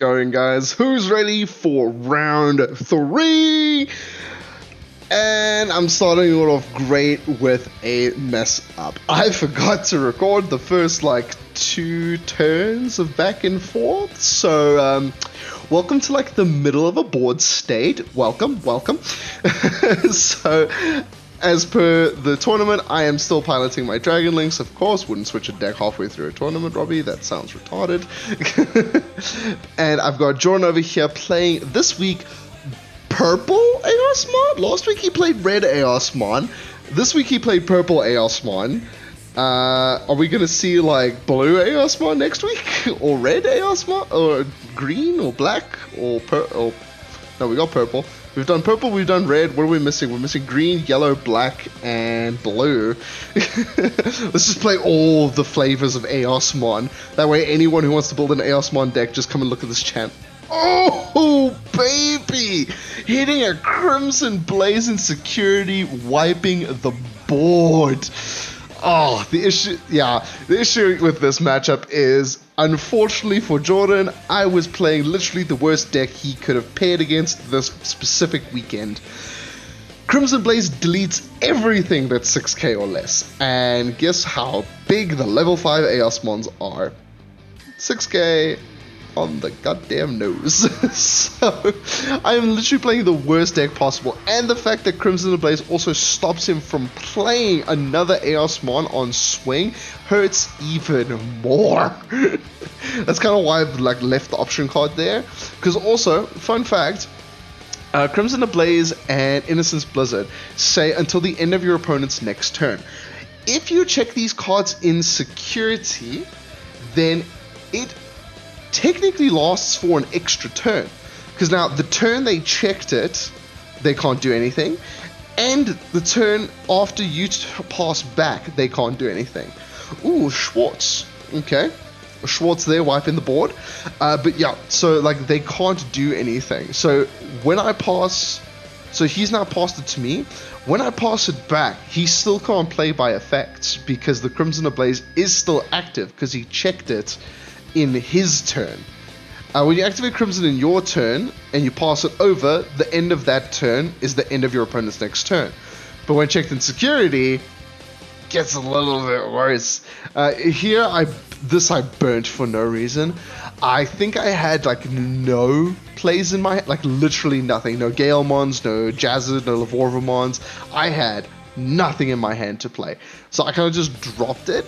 Going, guys. Who's ready for round 3? And I'm starting it off great with a mess up. I forgot to record the first 2 turns of back and forth. So welcome to the middle of a board state. Welcome. So as per the tournament, I am still piloting my Dragon Links, of course. Wouldn't switch a deck halfway through a tournament, Robbie. That sounds retarded. And I've got Jordan over here playing this week Purple Eosmon. Last week he played Red Eosmon. This week he played Purple Eosmon. Are we going to see Blue Eosmon next week? Or Red Eosmon? Or Green? Or Black? Or Purple? No, we got Purple. We've done Purple, we've done Red. What are we missing? We're missing Green, Yellow, Black, and Blue. Let's just play all the flavors of Eosmon. That way anyone who wants to build an Eosmon deck, just come and look at this chant. Oh, baby! Hitting a Crimson Blaze in security, wiping the board. Oh, the issue with this matchup is, unfortunately for Jordan, I was playing literally the worst deck he could have paired against this specific weekend. Crimson Blaze deletes everything that's 6k or less, and guess how big the level 5 Eosmons are? 6k on the goddamn nose. So I am literally playing the worst deck possible, and the fact that Crimson Blaze also stops him from playing another Eosmon on swing hurts even more. That's kind of why I've left the option card there, because also, fun fact, Crimson Blaze and Innocence Blizzard say until the end of your opponent's next turn. If you check these cards in security, then it technically lasts for an extra turn, because now the turn they checked it, they can't do anything, and the turn after you pass back, they can't do anything. Ooh, Schwartz. Okay, Schwartz there wiping the board. But yeah, so they can't do anything. So when I pass, so he's now passed it to me. When I pass it back, he still can't play by effects because the Crimson Blaze is still active because he checked it in his turn. When you activate Crimson in your turn and you pass it over, the end of that turn is the end of your opponent's next turn. But when checked in security, gets a little bit worse. Here I burnt for no reason. I think I had no plays in my literally nothing. No Galemons, no Jazzard, no Lavorvamons. I had nothing in my hand to play. So I kind of just dropped it.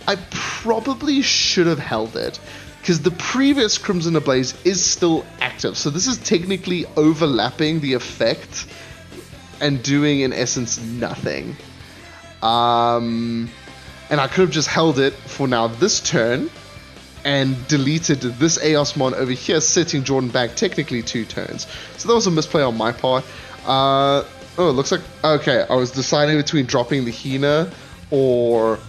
I probably should have held it, because the previous Crimson Blaze is still active. So this is technically overlapping the effect and doing, in essence, nothing. And I could have just held it for now this turn and deleted this Eosmon over here, setting Jordan back technically 2 turns. So that was a misplay on my part. Oh, it looks like... Okay, I was deciding between dropping the Hina or...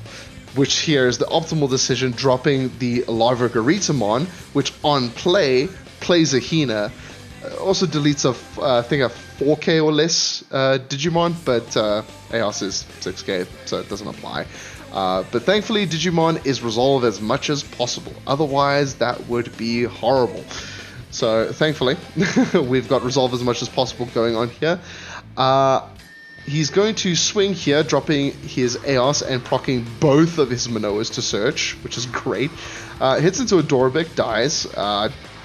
which here is the optimal decision, dropping the Larva-Garitamon, which on play plays a Hina. Also deletes I think a 4k or less Digimon, but Eos is 6k, so it doesn't apply. But thankfully Digimon is resolved as much as possible, otherwise that would be horrible. So thankfully we've got resolve as much as possible going on here. He's going to swing here, dropping his Eos and proccing both of his Manoas to search, which is great. Hits into a Dorbeck, dies.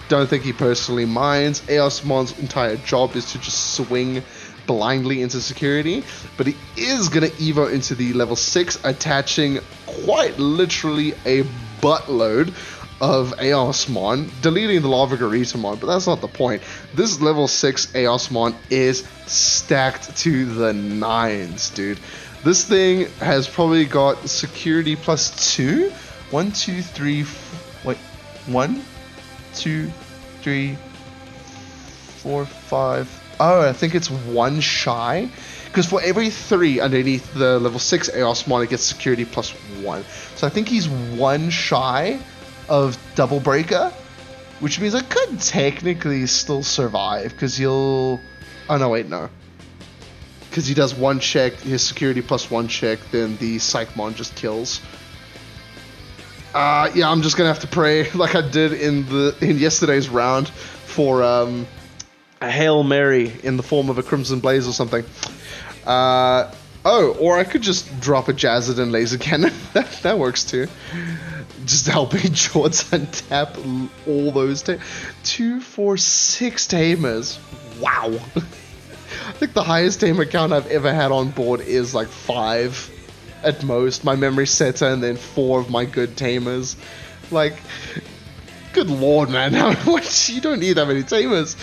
Don't think he personally minds. Eosmon's entire job is to just swing blindly into security, but he is going to Evo into the level 6, attaching quite literally a buttload of Eosmon, deleting the Larva-Garitamon, but that's not the point. This level 6 Eosmon is stacked to the 9s, dude. This thing has probably got security plus 2? 1, 2, 3, wait, 1, 2, 3, 4, 5. Oh, I think it's 1 shy, because for every 3 underneath the level 6 Eosmon, it gets security plus 1. So I think he's 1 shy of Double Breaker, which means I could technically still survive, because he'll... Oh, no, wait, no. Because he does 1 check, his security plus 1 check, then the Psychmon just kills. Yeah, I'm just gonna have to pray like I did in yesterday's round for a Hail Mary in the form of a Crimson Blaze or something. Oh, or I could just drop a Jazzed and Laser Cannon. that works too. Just helping Jords untap all those 2, 4, 6 tamers. Wow. I think the highest tamer count I've ever had on board is like 5 at most. My memory setter and then 4 of my good tamers. Like, good lord, man. You don't need that many tamers.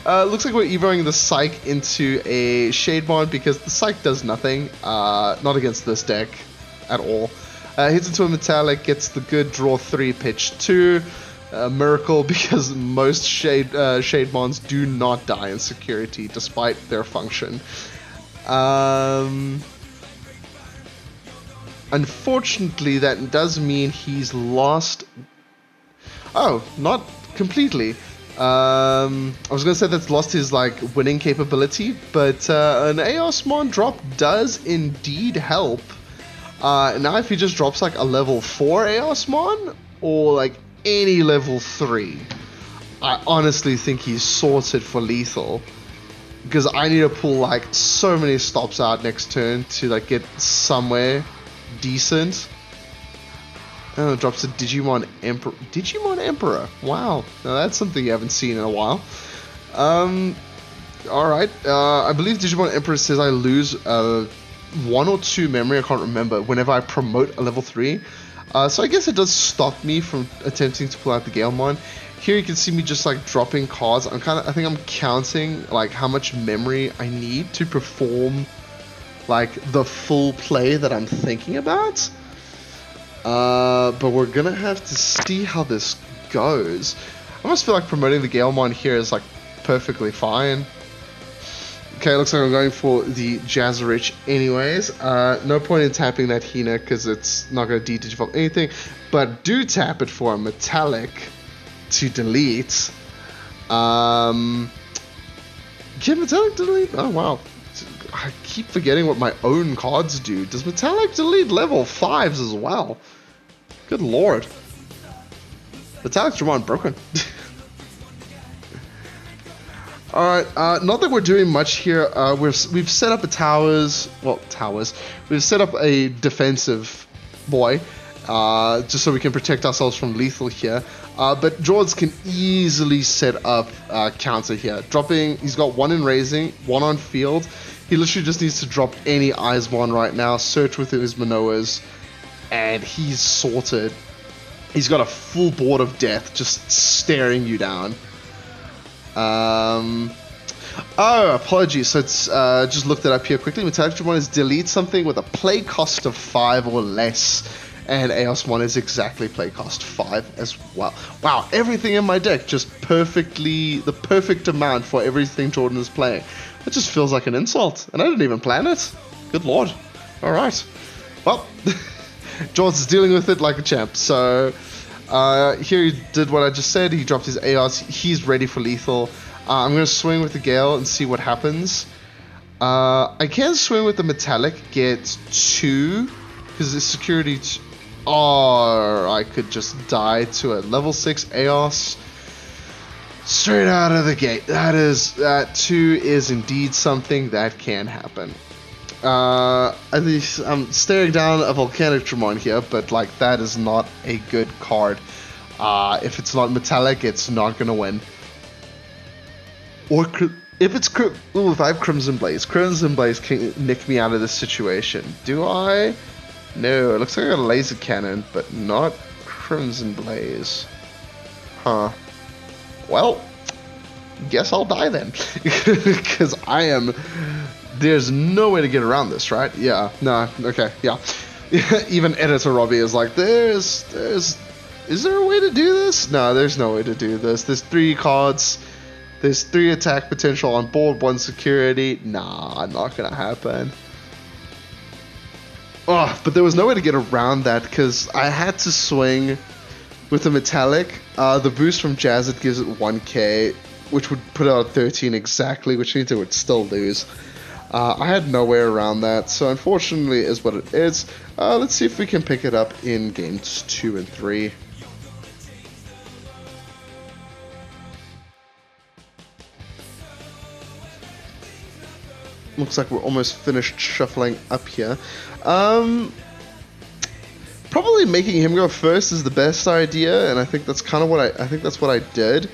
Looks like we're evoing the Psych into a Shademon because the Psych does nothing. Not against this deck at all. Hits into a Metallic, gets the good draw 3, pitch 2. Miracle because most Shademons do not die in security despite their function. Unfortunately, that does mean he's lost. Oh, not completely. I was gonna say that's lost his like winning capability, but an Eosmon drop does indeed help. Now if he just drops like a level 4 Eosmon or like any level 3, I honestly think he's sorted for lethal. Because I need to pull like so many stops out next turn to like get somewhere decent. Oh, it drops a Digimon Emperor. Digimon Emperor. Wow. Now that's something you haven't seen in a while. Alright. I believe Digimon Emperor says I lose 1 or 2 memory, I can't remember, whenever I promote a level 3. So I guess it does stop me from attempting to pull out the Galemon. Here you can see me just like dropping cards. I think I'm counting like how much memory I need to perform like the full play that I'm thinking about. But we're gonna have to see how this goes. I almost feel like promoting the Galemon here is like perfectly fine. Okay, looks like I'm going for the Jazzerich anyways. No point in tapping that Hina because it's not going to de-digivolve anything. But do tap it for a Metallic to delete. Can Metallic delete? Oh, wow. I keep forgetting what my own cards do. Does Metallic delete level 5s as well? Good lord. Metallic Digimon broken. Alright, not that we're doing much here. We've set up a towers. We've set up a defensive boy, just so we can protect ourselves from lethal here. But Jords can easily set up counter here. He's got 1 in raising, 1 on field. He literally just needs to drop any Eismon right now, search with his Manoas, and he's sorted. He's got a full board of death just staring you down. Oh, apologies. So it's just looked it up here quickly. Metallic Digimon is delete something with a play cost of 5 or less, and Eosmon is exactly play cost 5 as well. Wow, everything in my deck just the perfect amount for everything Jordan is playing. It just feels like an insult, and I didn't even plan it. Good lord. All right. Well, Jordan's dealing with it like a champ. So. Here he did what I just said. He dropped his ARs. He's ready for lethal. I'm going to swing with the Gale and see what happens. I can swing with the Metallic, get 2, because it's security. Or I could just die to a level 6 AOS straight out of the gate. That 2 is indeed something that can happen. At least I'm staring down a Volcanic Digimon here, but like that is not a good card. If it's not Metallic, it's not gonna win. Or if I have Crimson Blaze can nick me out of this situation. Do I? No, it looks like I got a Laser Cannon, but not Crimson Blaze. Huh. Well, guess I'll die then, because there's no way to get around this, right? Yeah, no, okay, yeah. Even Editor Robbie is like, is there a way to do this? No, there's no way to do this. There's 3 cards, there's 3 attack potential on board, 1 security. Nah, not gonna happen. Oh, but there was no way to get around that because I had to swing with the Metallic. The boost from Jazzed gives it 1k, which would put it out at 13 exactly, which means it would still lose. I had no way around that, so unfortunately is what it is. Let's see if we can pick it up in games 2 and 3. Looks like we're almost finished shuffling up here. Probably making him go first is the best idea, and I think that's kind of what I think that's what I did.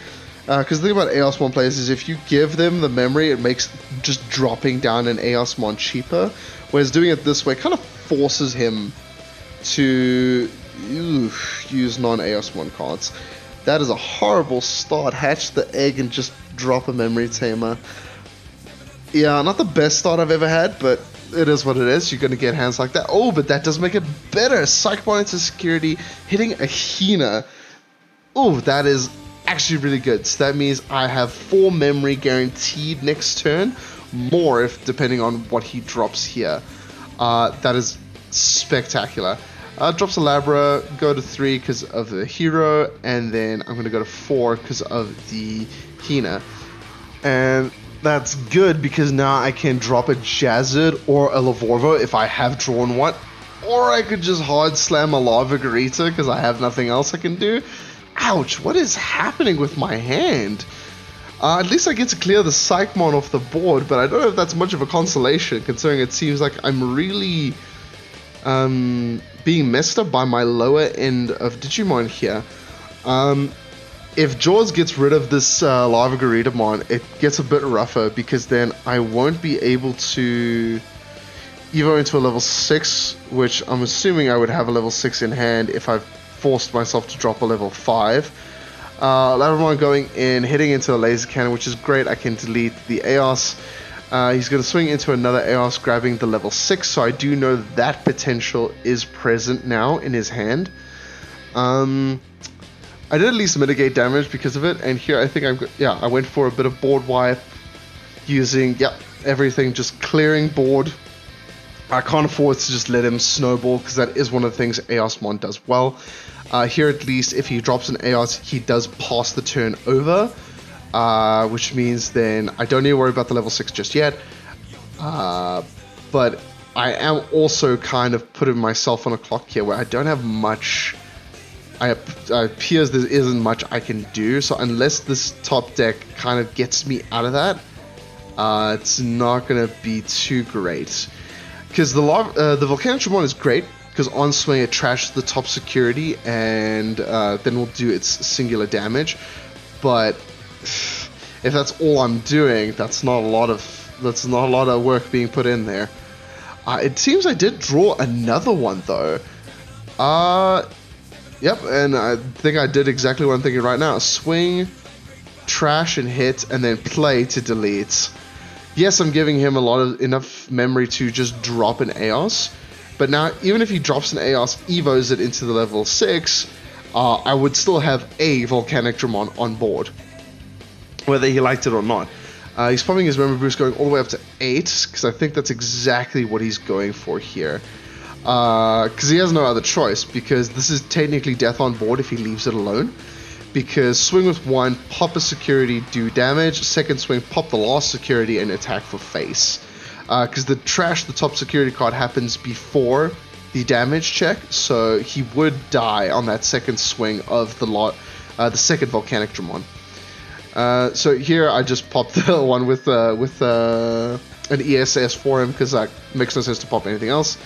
Because the thing about Eosmon players is if you give them the memory, it makes just dropping down an Eosmon cheaper. Whereas doing it this way kind of forces him to use non-Eosmon cards. That is a horrible start. Hatch the egg and just drop a memory tamer. Yeah, not the best start I've ever had, but it is what it is. You're going to get hands like that. Oh, but that does make it better. Psychbond into security, hitting a Hina. Oh, that is actually really good. So that means I have 4 memory guaranteed next turn. More if depending on what he drops here. That is spectacular. Drops a Labra, go to 3 because of the hero, and then I'm going to go to 4 because of the Hina. And that's good because now I can drop a Jazzard or a Lavorvo if I have drawn one. Or I could just hard slam a Lava Garita because I have nothing else I can do. Ouch, what is happening with my hand? At least I get to clear the Psychmon off the board, but I don't know if that's much of a consolation considering it seems like I'm really being messed up by my lower end of Digimon here. If Jaws gets rid of this Lava Garitamon, it gets a bit rougher because then I won't be able to Evo into a level 6, which I'm assuming I would have a level 6 in hand if I've forced myself to drop a level 5. Labramon going in, hitting into a laser cannon, which is great. I can delete the Eos. He's going to swing into another Eos, grabbing the level 6, so I do know that potential is present now in his hand. I did at least mitigate damage because of it, and here I think I went for a bit of board wipe, using, everything, just clearing board. I can't afford to just let him snowball, because that is one of the things Eosmon does well. Here at least, if he drops an Eos, he does pass the turn over, which means then I don't need to worry about the level 6 just yet. But I am also kind of putting myself on a clock here where I don't have much. It appears there isn't much I can do, so unless this top deck kind of gets me out of that, it's not going to be too great. Because the Volcanic Digimon is great, because on swing it trashes the top security, and then will do its singular damage. But if that's all I'm doing, that's not a lot of work being put in there. It seems I did draw another one though. Yep, and I think I did exactly what I'm thinking right now. Swing, trash and hit, and then play to delete. Yes, I'm giving him enough memory to just drop an Eos, but now even if he drops an Eos, evos it into the level 6, I would still have a Volcanic Digimon on board, whether he liked it or not. He's popping his memory boost going all the way up to 8, because I think that's exactly what he's going for here. Because he has no other choice, because this is technically death on board if he leaves it alone. Because swing with 1, pop a security, do damage, second swing, pop the last security, and attack for face. Because the top security card happens before the damage check, so he would die on that second swing of the second Volcanic Digimon. So here I just popped the one with an ESS for him, because that makes no sense to pop anything else.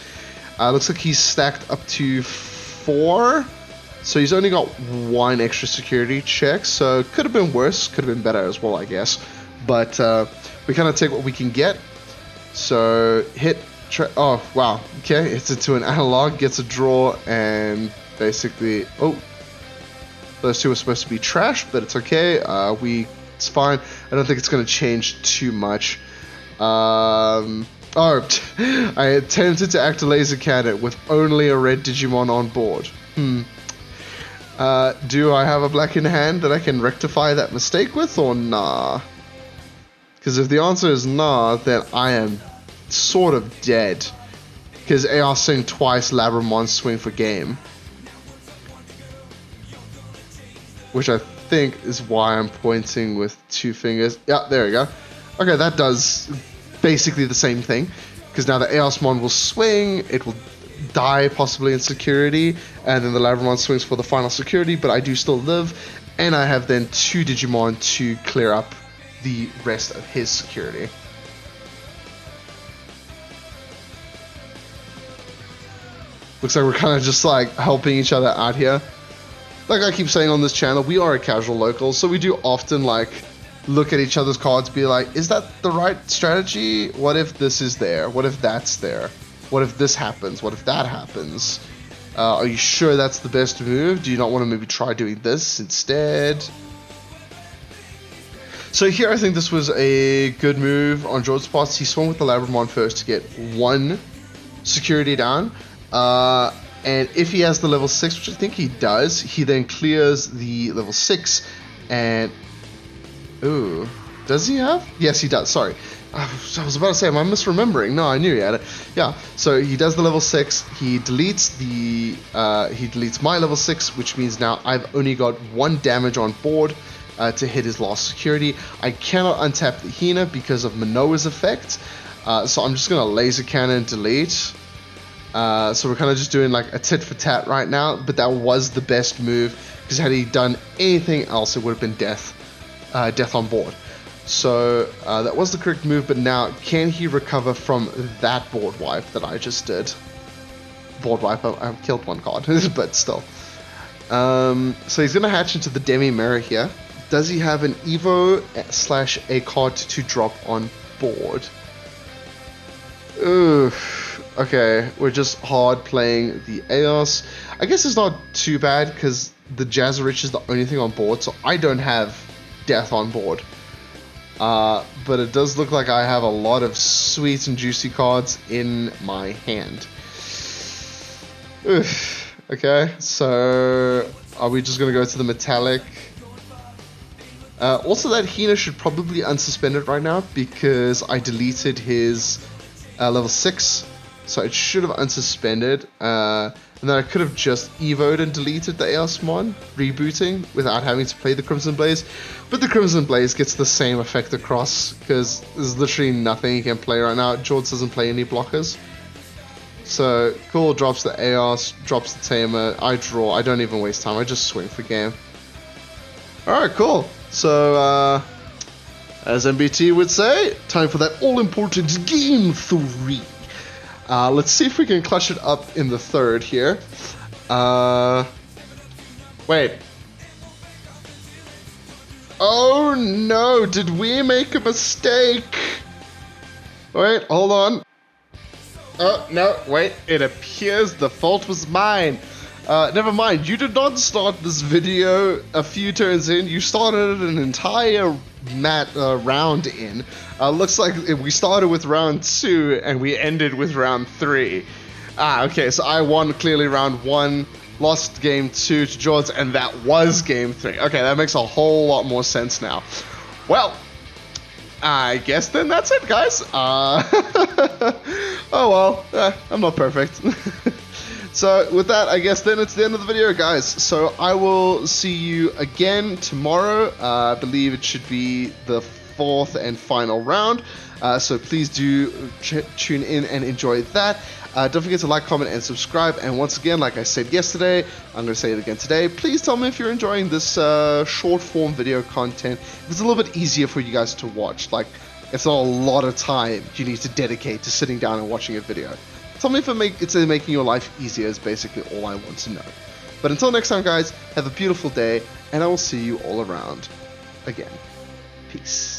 Looks like he's stacked up to 4, so he's only got 1 extra security check, so could have been worse, could have been better as well, I guess. But we kind of take what we can get. So hit, oh wow, okay, hits into an analog, gets a draw, and basically, those two are supposed to be trash, but it's okay. It's fine. I don't think it's going to change too much. I attempted to act a laser cannon with only a red Digimon on board. Do I have a black in hand that I can rectify that mistake with, or nah? Because if the answer is nah, then I am sort of dead. Because AR swing twice, Labramon swing for game. Which I think is why I'm pointing with 2 fingers. Yeah, there we go. Okay, that does basically the same thing, because now the Eosmon will swing, it will die possibly in security, and then the Labramon swings for the final security, but I do still live, and I have then 2 Digimon to clear up the rest of his security. Looks like we're kind of just like helping each other out here. Like I keep saying on this channel, we are a casual local, so we do often like look at each other's cards, be like, is that the right strategy? What if this is there? What if that's there? What if this happens? What if that happens? Are you sure that's the best move? Do you not want to maybe try doing this instead? So here I think this was a good move on George's part. He swung with the Labramon first to get 1 security down. And if he has the level 6, which I think he does, he then clears the level 6 and... Ooh, does he have? Yes, he does. Sorry. I was about to say, am I misremembering? No, I knew he had it. Yeah, so he does the level 6. He deletes my level 6, which means now I've only got 1 damage on board to hit his last security. I cannot untap the Hina because of Manoa's effect. So I'm just going to laser cannon delete. So we're kind of just doing like a tit for tat right now, but that was the best move, because had he done anything else, it would have been death on board. So that was the correct move, but now can he recover from that board wipe that I just did? Board wipe, I killed 1 card, but still. So he's going to hatch into the Demi Mirror here. Does he have an Evo / a card to drop on board? Ooh. Okay, we're just hard playing the Eos. I guess it's not too bad because the Jazzerich is the only thing on board, so I don't have death on board. But it does look like I have a lot of sweet and juicy cards in my hand. Oof. Okay, so are we just going to go to the metallic? Also, that Hina should probably unsuspend it right now because I deleted his level 6. So it should have unsuspended, and then I could have just evoed and deleted the Eosmon, rebooting, without having to play the Crimson Blaze. But the Crimson Blaze gets the same effect across, because there's literally nothing you can play right now. George doesn't play any blockers. So, cool, drops the Eos, drops the Tamer, I draw, I don't even waste time, I just swing for game. Alright, cool. So, as MBT would say, time for that all-important Game 3. Let's see if we can clutch it up in the 3rd here. Wait. Oh no, did we make a mistake? Wait, hold on. Oh, no, wait, it appears the fault was mine. Never mind, you did not start this video a few turns in. You started an entire round in. Looks like we started with round 2 and we ended with round 3. Okay, so I won clearly round 1, lost game 2 to George, and that was game 3. Okay, that makes a whole lot more sense now. Well, I guess then that's it, guys. Oh well, I'm not perfect. So with that, I guess then it's the end of the video, guys. So I will see you again tomorrow. I believe it should be the 4th and final round. So please do tune in and enjoy that. Don't forget to like, comment, and subscribe. And once again, like I said yesterday, I'm going to say it again today. Please tell me if you're enjoying this short form video content. If it's a little bit easier for you guys to watch. Like, it's not a lot of time you need to dedicate to sitting down and watching a video. Tell me if it's making your life easier is basically all I want to know. But until next time, guys, have a beautiful day, and I will see you all around again. Peace.